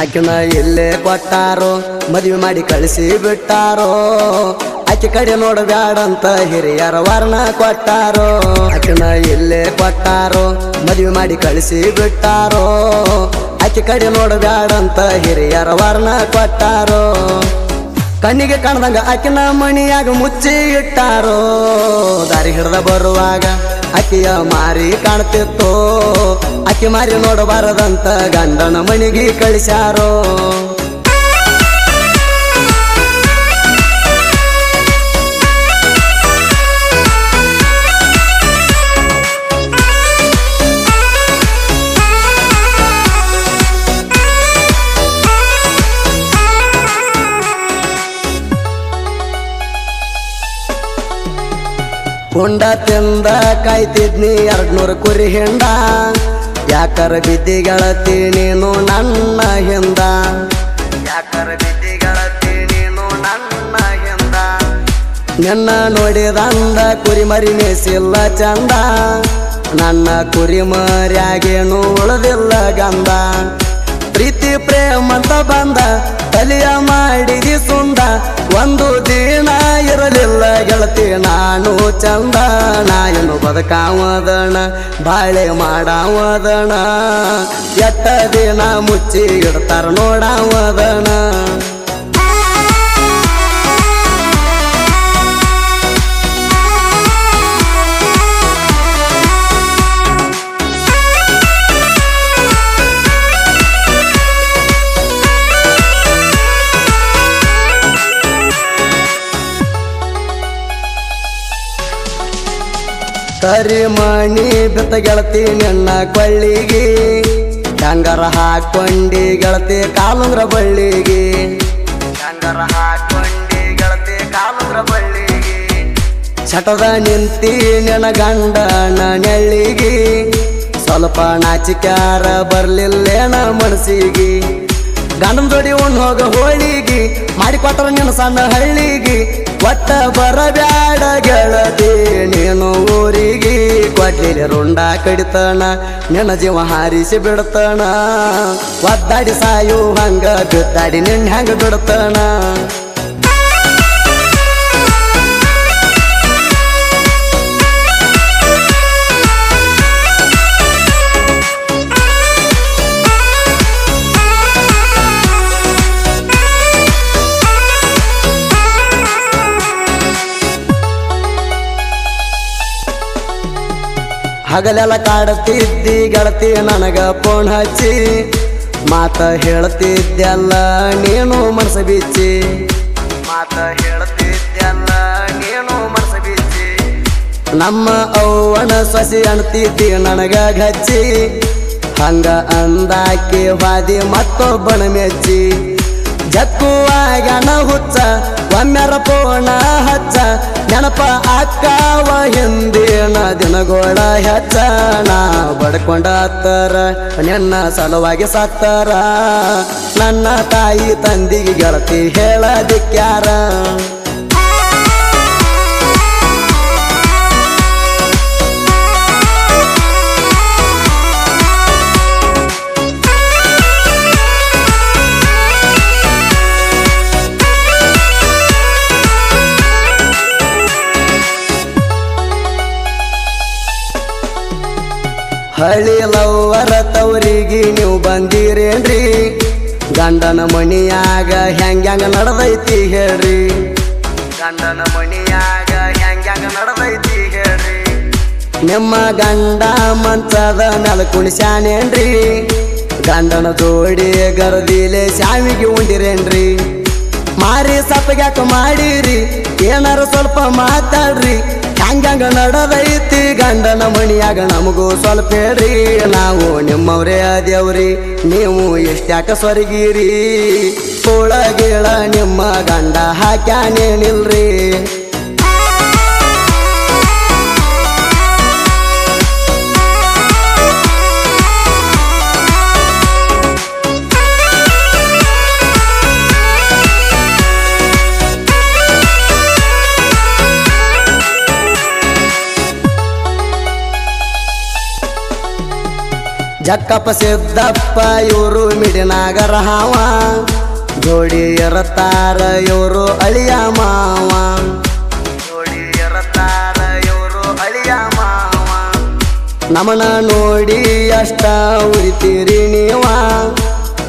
ಆಕಿನ ಇಲ್ಲೇ ಕೊಟ್ಟಾರೋ ಮದುವೆ ಮಾಡಿ ಕಳಿಸಿ ಬಿಟ್ಟಾರೋ ಆಕೆ ಕಡೆ ನೋಡಬ್ಯಾಡಂತ ಹಿರಿಯರ ವರ್ಣ ಕೊಟ್ಟಾರೋ ಆಕಿನ ಇಲ್ಲೇ ಕೊಟ್ಟಾರೋ ಮದುವೆ ಮಾಡಿ ಕಳಿಸಿ ಬಿಟ್ಟಾರೋ ಆಕೆ ಕಡೆ ನೋಡಬ್ಯಾಡಂತ ಹಿರಿಯರ ವರ್ಣ ಕೊಟ್ಟಾರೋ ಕಣ್ಣಿಗೆ ಕಾಣದಂಗ ಆಕಿನ ಮಣಿಯಾಗ ಮುಚ್ಚಿ ಇಟ್ಟಾರೋ ದಾರಿ ಹಿಡ್ದ ಬರುವಾಗ ಆಕೆಯ ಮಾರಿ ಕಾಣ್ತಿತ್ತು ಆಕೆ ಮಾರಿ ನೋಡಬಾರದಂತ ಗಂಡನ ಮಣಿಗೆ ಕಳಿಸ್ಯಾರೋ ಹುಂಡ ತಿಂದ ಕಾಯ್ತಿದ್ನಿ 200 ಕುರಿ ಹಿಂಡ ಯಾಕರ ಬಿದ್ದಿಗಳತಿ ನೀನು ನನ್ನ ಹಿಂದ ಯಾಕರ ಬಿದ್ದಿಗಳತಿ ನೀನು ನನ್ನ ಹಿಂದ ನಿನ್ನ ನೋಡಿದಂದ ಕುರಿ ಮರಿ ಮೇಸಿಲ್ಲ ಚಂದ ನನ್ನ ಕುರಿ ಮರ್ಯಾಗೇನು ಉಳದಿಲ್ಲ ಗಂಧ ಪ್ರೀತಿ ಪ್ರೇಮಂತ ಬಂದ ತಲಿಯ ಮಾಡಿದಿ ಸುಂದ ಒಂದು ದಿನ ಇರಲಿಲ್ಲ ಗೆಳತಿ ನಾನು ಚಂದ ನಾಯನು ಬದುಕಾವದಣ ಬಾಳೆ ಮಾಡಾವದಣ ಎಟ್ಟ ದಿನ ಮುಚ್ಚಿ ಇಡ್ತಾರ ನೋಡಾವದಣ ಕರಿಮಣಿ ಬೆತ್ತ ಗೆಳತಿ ನಿನ್ನ ಕೊಳ್ಳಿಗೆ ಡಂಗರ ಹಾಕೊಂಡಿ ಗೆಳತಿ ಕಾಲುಂಗ್ರ ಬಳ್ಳಿಗೆ ಡಂಗರ ಹಾಕೊಂಡಿ ಗೆಳತಿ ಕಾಲುಂಗ್ರ ಬಳ್ಳಿಗೆ ಚಟದ ನಿಂತಿ ನಿನ್ನ ಗಂಡನ ನೆಳ್ಳಿಗೆ ಸ್ವಲ್ಪ ನಾಚಿಕ್ಯಾರ ಬರ್ಲಿಲ್ಲೇನ ಮನಸ್ಸಿಗೆ ಗಂಡನ ಜೋಡಿ ಉಣ್ ಹೋಗ ಹೋಳಿಗೆ ಮಾಡಿಕೊಟ್ರ ನಿನ್ನ ಸಣ್ಣ ಹಳ್ಳಿಗೆ ಒಟ್ಟ ಬರಬ್ಯಾಡ ಗೆಳತಿ ನೀನು ಊರಿಗೆ ಕೊಡ್ಲಿಲ್ಲ ರುಂಡ ಕಡಿತಣ ನಿನ್ನ ಜೀವ ಹಾರಿಸಿ ಬಿಡ್ತಣ ಒದ್ದಾಡಿ ಸಾಯು ಹಂಗ ಬಿದ್ದಾಡಿ ನಿನ್ನ ಹಂಗ ಬಿಡ್ತಣ ಹಗಲೆಲ್ಲ ಕಾಡುತ್ತಿದ್ದಿ ಗೆಳತಿ ನನಗ ಫೋನ್ ಹಚ್ಚಿ ಮಾತ ಹೇಳ್ತಿದ್ದೆಲ್ಲ ನೀನು ಮನಸ ಬಿಚ್ಚಿ ಮಾತ ಹೇಳ್ತಿದ್ದೆಲ್ಲ ನೀನು ಮನಸ ಬಿಚ್ಚಿ ನಮ್ಮ ಅವ್ವನ ಸೊಸಿ ಅಣ್ತಿದ್ದಿ ನನಗ ಗಚ್ಚಿ ಹಂಗ ಅಂದಾಕಿ ವಾದಿ ಮತ್ತೊಬ್ಬನ ಮೆಚ್ಚಿ ಜಕ್ಕುವಾಗನ ಹುಚ್ಚ ಒಮ್ಮೆರ ಪೋಣ ಹಚ್ಚ ನೆನಪ ಅಕ್ಕವ ಹಿಂದಿನ ದಿನಗೋಳ ಹೆಚ್ಚ ನಾ ಬಡ್ಕೊಂಡ ಹತ್ತರ ನಿನ್ನ ಸಲುವಾಗಿ ಸತ್ತರ ನನ್ನ ತಾಯಿ ತಂದಿಗೆ ಗೆಳತಿ ಹೇಳದಿಕ್ಯಾರ ಹಳ್ಳಿ ಲವ್ವರ ತವರಿಗೆ ನೀವು ಬಂದಿರೇನ್ರಿ ಗಂಡನ ಮಣಿಯಾಗ ಹೆಂಗ್ಯಾಂಗ ನಡೆದೈತಿ ಹೇಳ್ರಿ ಗಂಡನ ಮಣಿಯಾಗ ಹೆಂಗ್ಯಾಂಗ ನಡೆದೈತಿ ಹೇಳ್ರಿ ನಿಮ್ಮ ಗಂಡ ಮಂಚದ ನೆಲ ಕುಣಿಸ್ಯಾನೇನ್ರಿ ಗಂಡನ ಜೋಡಿ ಗರದಿಲೆ ಶಾವಿಗೆ ಉಂಡಿರೇನ್ರಿ ಮಾರಿ ಸಪ್ಪಗ್ಯಾಕ ಮಾಡಿರಿ ಏನಾರ ಸ್ವಲ್ಪ ಮಾತಾಡ್ರಿ ಹಂಗಂಗ ನಡೆದೈತಿ ಗಂಡನ ಮಣಿಯಾಗ ನಮಗೂ ಸ್ವಲ್ಪ ಹೇಳ್ರಿ ನಾವು ನಿಮ್ಮವ್ರೇ ಅದೇವ್ರಿ ನೀವು ಎಷ್ಟ್ಯಾಕ ಸ್ವರ್ಗಿರಿ ಒಳಗೇಳ ನಿಮ್ಮ ಗಂಡ ಹಾಕ್ಯಾನೇನಿಲ್ರಿ ಜಕ್ಕಪ್ಪ ಸಿದ್ದಪ್ಪ ಇವರು ಮಿಡಿನಾಗರ ಹಾವ ಜೋಡಿ ಇರತಾರ ಇವರು ಅಳಿಯ ಮಾವ ಜೋಡಿ ಇರತಾರ ಇವರು ಅಳಿಯ ಮಾವ ನಮನ ನೋಡಿ ಅಷ್ಟ ಉರಿತೀರಿ ನೀವ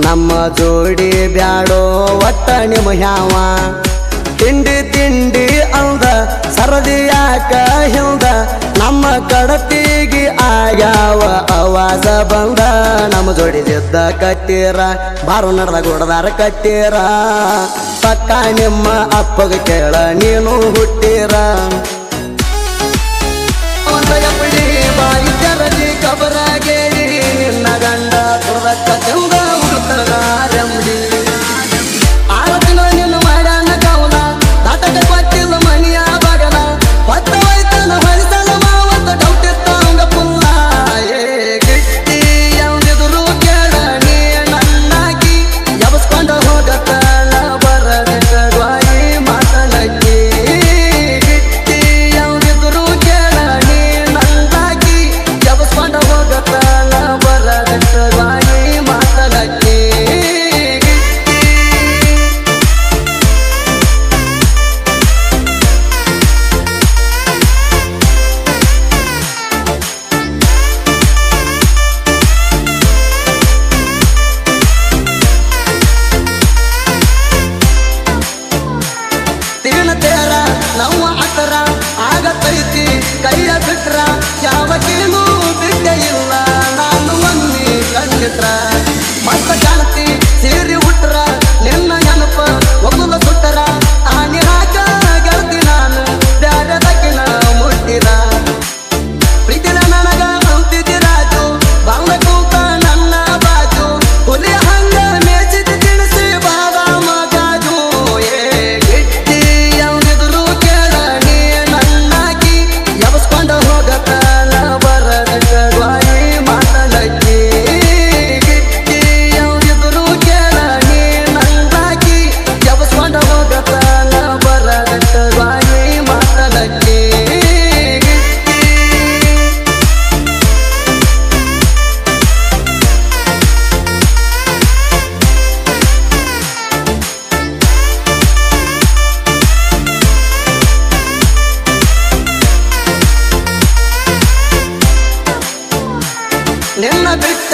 ನಮ್ಮ ಜೋಡಿ ಬ್ಯಾಡೋ ಒಟ್ಟ ನಿಮ್ಮ ಹ್ಯಾವ ತಿಂಡಿ ತಿಂಡಿ ಅಂದ ಸರದಿ ಯಾಕ ಹಿಂದ ನಮ್ಮ ಕಡತಿಗೆ ಆಗ್ಯಾವ ಆವಾಜ ಬಂದ ನಮ್ಮ ಜೋಡಿಸಿದ್ದ ಕಟ್ಟೀರ ಬಾರು ನಡೆದ ಗುಡದಾರ ಕಟ್ಟೀರ ಪಕ್ಕ ನಿಮ್ಮ ಅಪ್ಪಗ ಕೇಳ ನೀನು ಹುಟ್ಟೀರ ಬಾಯಿ ತೆರದಿ ಕಬರಾಗೇರಿ ನಿನ್ನ ಗಂಡ ತುರಕ್ಕ ಚಂದ ಹುಡುಕಲಾರಂಬಿ ಆರತಿನ ನಿನ್ನ ಮಾಡ್ಯಾನ ಕವನ ನಾಟಕ ಕೊಟ್ಟಿಲ್ಲ ಮನಿಯ ಬಗಲ ಹೊತ್ತ ವೈತನ ಹೊರಿಸಲ ಮಾವತ್ತ ಡೌಟಿತ್ತಂಗ ಪುಲ್ಲ ಏ ಗಿಟ್ಟಿ ಎಂದಿದ್ರು ಕೇಳ ನೀ ನನ್ನಾಗಿ ಎಬಸ್ಕೊಂಡ ಹೋಗತನ ಬರದಿಟ್ಟ ದ್ವಾಯಿ ಮಾತನಕ್ಕಿ ಗಿಟ್ಟಿ ಎಂದಿದ್ರು ಕೇಳ ನೀ ನನ್ನಾಗಿ ಎಬಸ್ಕೊಂಡ ಹೋಗತನ ಬರದಿಟ್ಟ ದ್ವಾಯಿ ಮಾತನಕ್ಕಿ ತೇರ ನಮ್ಮ ಹತ್ತರ ಆಗತೈತಿ ಕೈಯ ಬಿಟ್ರ ಯಾವತ್ತೇನು ಬಿಟ್ಟೆ ಇಲ್ಲ ನಾನು ಮಮ್ಮಿ ಕಂಡಿಟ್ರ ಮತ್ತ ಕಾಣ್ತಿ ಸೇರಿ ಹುಟ್ರ ನಿನ್ನ ನೆನಪ ಒಬ್ಬಲ ಸುಟ್ಟರ ಆನಿ ಹಾಕ ಗೆಲ್ತಿ ನಾನು ಬ್ಯಾರೆ ತಕ್ಕಿನ ಮುಟ್ಟಿರ ಪ್ರೀತಿನ ನನಗ ಅಂತಿದ್ದಿ ರಾಜು ಬಾಂಗ್ಲ ಕೂತ ನನ್ನ ಬಾಜು ಹುಲಿ ಹಂಗ ಮೇಚಿದ ತಿಣಿಸಿ ಬಾಬಾ ಮಗಾಜು ಏ ಗಿಟ್ಟಿ ಎಂದಿದ್ರು ಕೇಳ ನೀ ನನ್ನಾಗಿ ಎಬಸ್ಕೊಂಡ ಹೋಗತನ ಬರದಿಟ್ಟ ದ್ವಾಯಿ ಮಾತನಕ್ಕಿ ಗಿಟ್ಟಿ ಎಂದಿದ್ರು ಕೇಳ ನೀ ನನ್ನಾಗಿ ಎಬಸ್ಕೊಂಡ ಹೋಗತನ ಬರದಿಟ್ಟ ದ್ವಾಯಿ ಮಾತನಕ್ಕಿ ನಿನ್ನ ಬಿಟ್ಟ